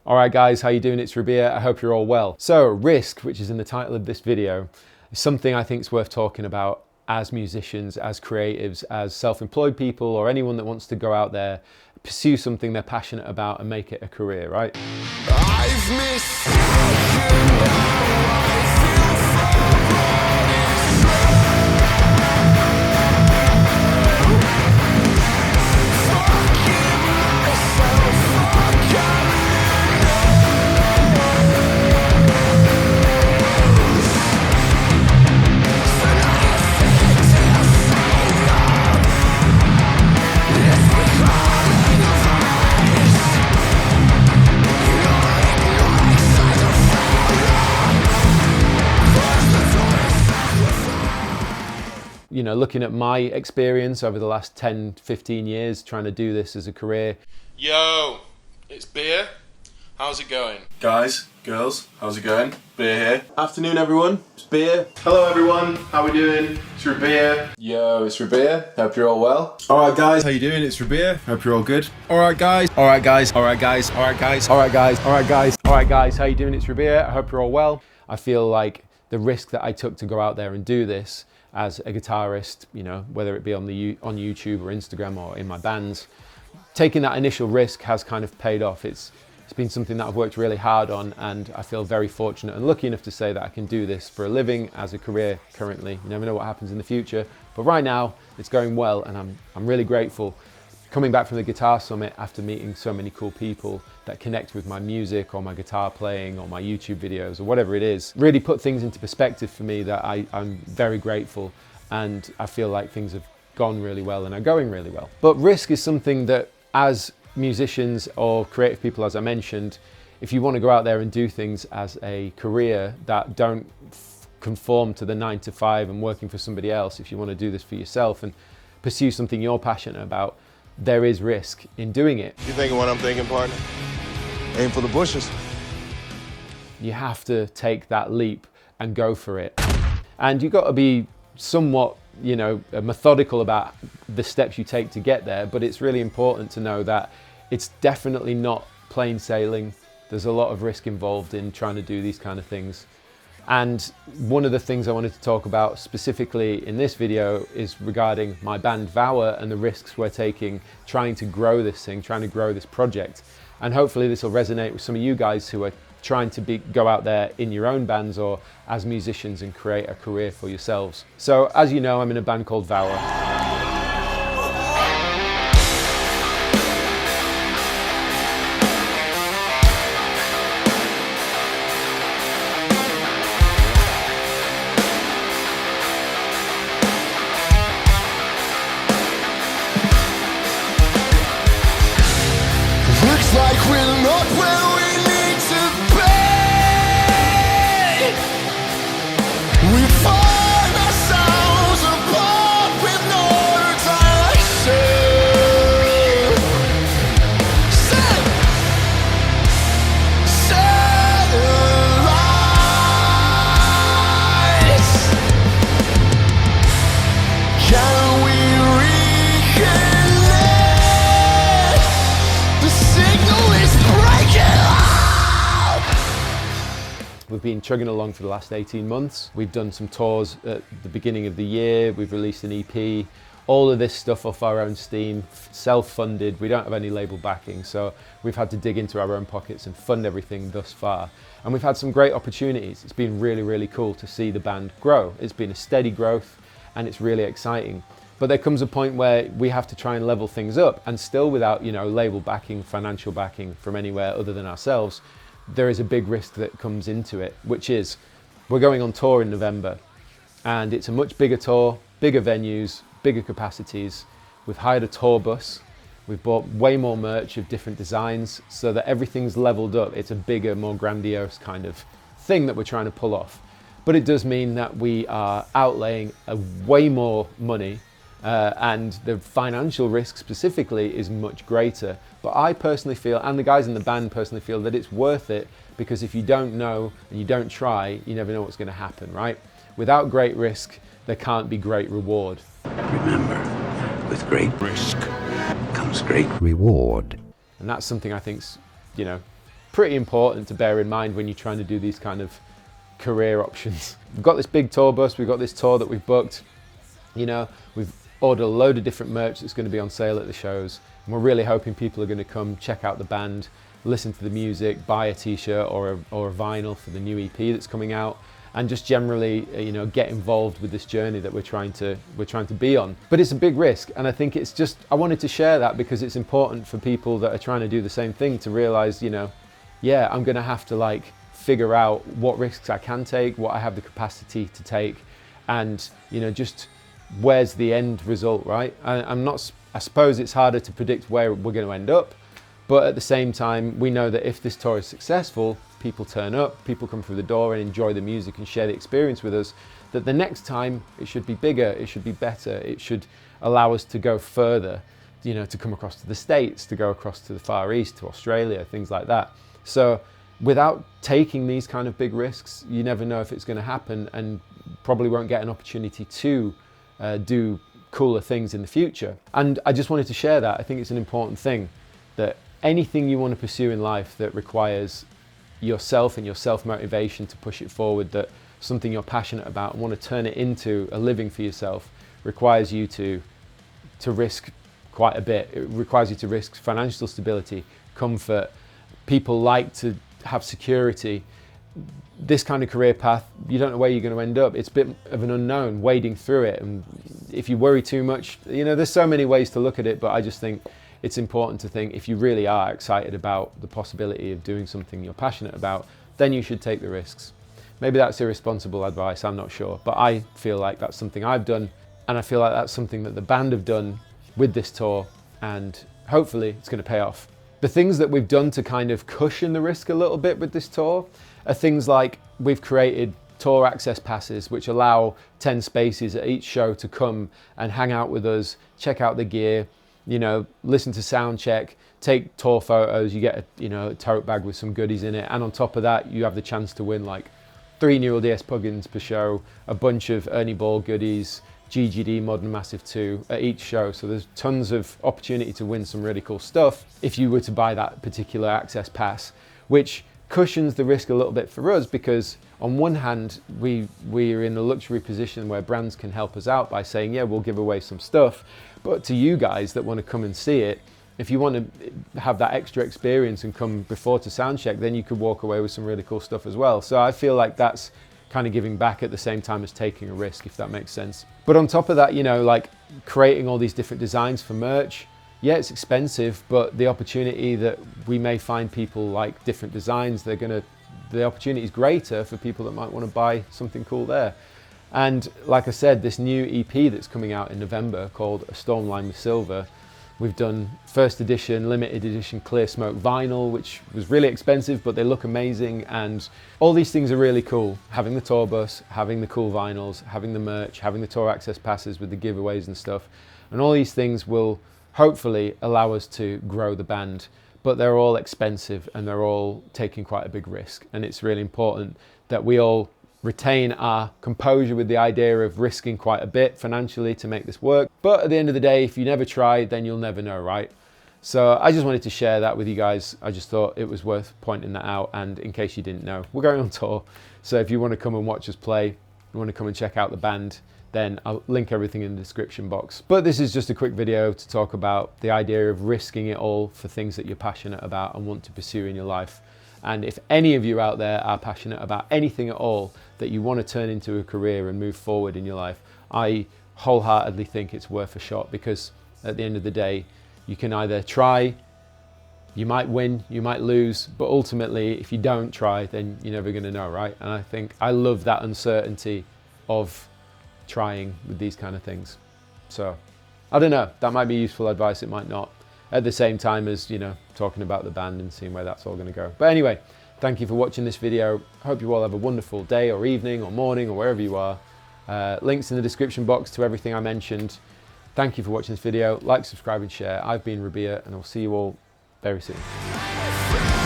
All right guys, how you doing? It's Rabea. I hope you're all well. So risk, which is in the title of this video, is something I think is worth talking about as musicians, as creatives, as self-employed people, or anyone that wants to go out there, pursue something they're passionate about and make it a career, right? I've You know, looking at my experience over the last 10, 15 years trying to do this as a career. Yo, it's Beer. How's it going? Guys, girls, how's it going? Beer here. Afternoon everyone, it's Beer. Hello everyone, how we doing? It's Rabea. Yo, it's Rabea. Hope you're all well. Alright guys, how you doing? It's Rabea. Hope you're all good. Alright guys, alright guys, alright guys, alright guys, alright guys, alright guys, alright guys, how you doing? It's Rabea. I hope you're all well. I feel like the risk that I took to go out there and do this as a guitarist, you know, whether it be on YouTube or Instagram or in my bands, taking that initial risk has kind of paid off. It's been something that I've worked really hard on, and I feel very fortunate and lucky enough to say that I can do this for a living as a career currently. You never know what happens in the future, but right now it's going well, and I'm really grateful. Coming back from the Guitar Summit after meeting so many cool people that connect with my music or my guitar playing or my YouTube videos or whatever it is, really put things into perspective for me that I'm very grateful, and I feel like things have gone really well and are going really well. But risk is something that as musicians or creative people, as I mentioned, if you want to go out there and do things as a career that don't conform to the 9 to 5 and working for somebody else, if you want to do this for yourself and pursue something you're passionate about, there is risk in doing it. You thinking what I'm thinking, partner? aim for the bushes. You have to take that leap and go for it. And you've got to be somewhat, you know, methodical about the steps you take to get there, but it's really important to know that it's definitely not plain sailing. There's a lot of risk involved in trying to do these kind of things. And one of the things I wanted to talk about specifically in this video is regarding my band VOWER and the risks we're taking trying to grow this thing, trying to grow this project. And hopefully this will resonate with some of you guys who are trying to go out there in your own bands or as musicians and create a career for yourselves. So as you know, I'm in a band called VOWER. Looks like we're not where we need to be. We find ourselves apart with no direction. Satellites. Can we reconnect? The signal is breaking up! We've been chugging along for the last 18 months. We've done some tours at the beginning of the year. We've released an EP. All of this stuff off our own steam, self-funded. We don't have any label backing, so we've had to dig into our own pockets and fund everything thus far. And we've had some great opportunities. It's been really, really cool to see the band grow. It's been a steady growth and it's really exciting. But there comes a point where we have to try and level things up, and still without, you know, label backing, financial backing from anywhere other than ourselves, there is a big risk that comes into it, which is we're going on tour in November, and it's a much bigger tour, bigger venues, bigger capacities. We've hired a tour bus. We've bought way more merch of different designs so that everything's leveled up. It's a bigger, more grandiose kind of thing that we're trying to pull off. But it does mean that we are outlaying way more money, and the financial risk specifically is much greater. But I personally feel, and the guys in the band personally feel, that it's worth it, because if you don't know and you don't try, you never know what's going to happen, right? Without great risk, there can't be great reward. Remember, with great risk comes great reward. And that's something I think's, you know, pretty important to bear in mind when you're trying to do these kind of career options. We've got this big tour bus, we've got this tour that we've booked, you know, we've ordered a load of different merch that's going to be on sale at the shows, and we're really hoping people are going to come check out the band, listen to the music, buy a t-shirt or a vinyl for the new EP that's coming out, and just generally, you know, get involved with this journey that we're trying to be on. But it's a big risk, and I think it's just, I wanted to share that because it's important for people that are trying to do the same thing to realize, you know, yeah, I'm gonna have to like figure out what risks I can take, what I have the capacity to take, and, you know, just where's the end result, right? I suppose it's harder to predict where we're going to end up, but at the same time, we know that if this tour is successful, people turn up, people come through the door and enjoy the music and share the experience with us, that the next time it should be bigger, it should be better, it should allow us to go further, you know, to come across to the States, to go across to the Far East, to Australia, things like that. So without taking these kind of big risks, you never know if it's going to happen, and probably won't get an opportunity to do cooler things in the future. And I just wanted to share that. I think it's an important thing, that anything you want to pursue in life that requires yourself and your self-motivation to push it forward, that something you're passionate about and want to turn it into a living for yourself, requires you to risk quite a bit. It requires you to risk financial stability, comfort. People like to have security. This kind of career path, you don't know where you're going to end up. It's a bit of an unknown, wading through it. And if you worry too much, you know, there's so many ways to look at it, but I just think it's important to think, if you really are excited about the possibility of doing something you're passionate about, then you should take the risks. Maybe that's irresponsible advice, I'm not sure, but I feel like that's something I've done, and I feel like that's something that the band have done with this tour, and hopefully it's going to pay off. The things that we've done to kind of cushion the risk a little bit with this tour are things like we've created tour access passes which allow 10 spaces at each show to come and hang out with us, check out the gear, you know, listen to sound check, take tour photos. You get a tote bag with some goodies in it, and on top of that you have the chance to win like 3 Neural DS plugins per show, a bunch of Ernie Ball goodies, GGD Modern Massive 2 at each show. So there's tons of opportunity to win some really cool stuff if you were to buy that particular access pass, which cushions the risk a little bit for us, because on one hand we're in a luxury position where brands can help us out by saying, yeah, we'll give away some stuff, but to you guys that want to come and see it, if you want to have that extra experience and come before to soundcheck, then you could walk away with some really cool stuff as well. So I feel like that's kind of giving back at the same time as taking a risk, if that makes sense. But on top of that, you know, like creating all these different designs for merch, yeah, it's expensive, but the opportunity that we may find people like different designs, the opportunity is greater for people that might want to buy something cool there. And like I said, this new EP that's coming out in November called A Storm Line with Silver, we've done first edition, limited edition clear smoke vinyl, which was really expensive, but they look amazing. And all these things are really cool. Having the tour bus, having the cool vinyls, having the merch, having the tour access passes with the giveaways and stuff. And all these things will hopefully allow us to grow the band, but they're all expensive and they're all taking quite a big risk. And it's really important that we all retain our composure with the idea of risking quite a bit financially to make this work. But at the end of the day, if you never try, then you'll never know, right? So I just wanted to share that with you guys. I just thought it was worth pointing that out. And in case you didn't know, we're going on tour. So if you want to come and watch us play, you want to come and check out the band, then I'll link everything in the description box. But this is just a quick video to talk about the idea of risking it all for things that you're passionate about and want to pursue in your life. And if any of you out there are passionate about anything at all that you want to turn into a career and move forward in your life, I wholeheartedly think it's worth a shot, because at the end of the day, you can either try, you might win, you might lose, but ultimately, if you don't try, then you're never going to know, right? And I think I love that uncertainty of trying with these kind of things. So I don't know, that might be useful advice, it might not, at the same time as, you know, talking about the band and seeing where that's all going to go. But anyway, thank you for watching this video. Hope you all have a wonderful day or evening or morning or wherever you are. Links in the description box to everything I mentioned. Thank you for watching this video. Like, subscribe and share. I've been Rabea, and I'll see you all very soon.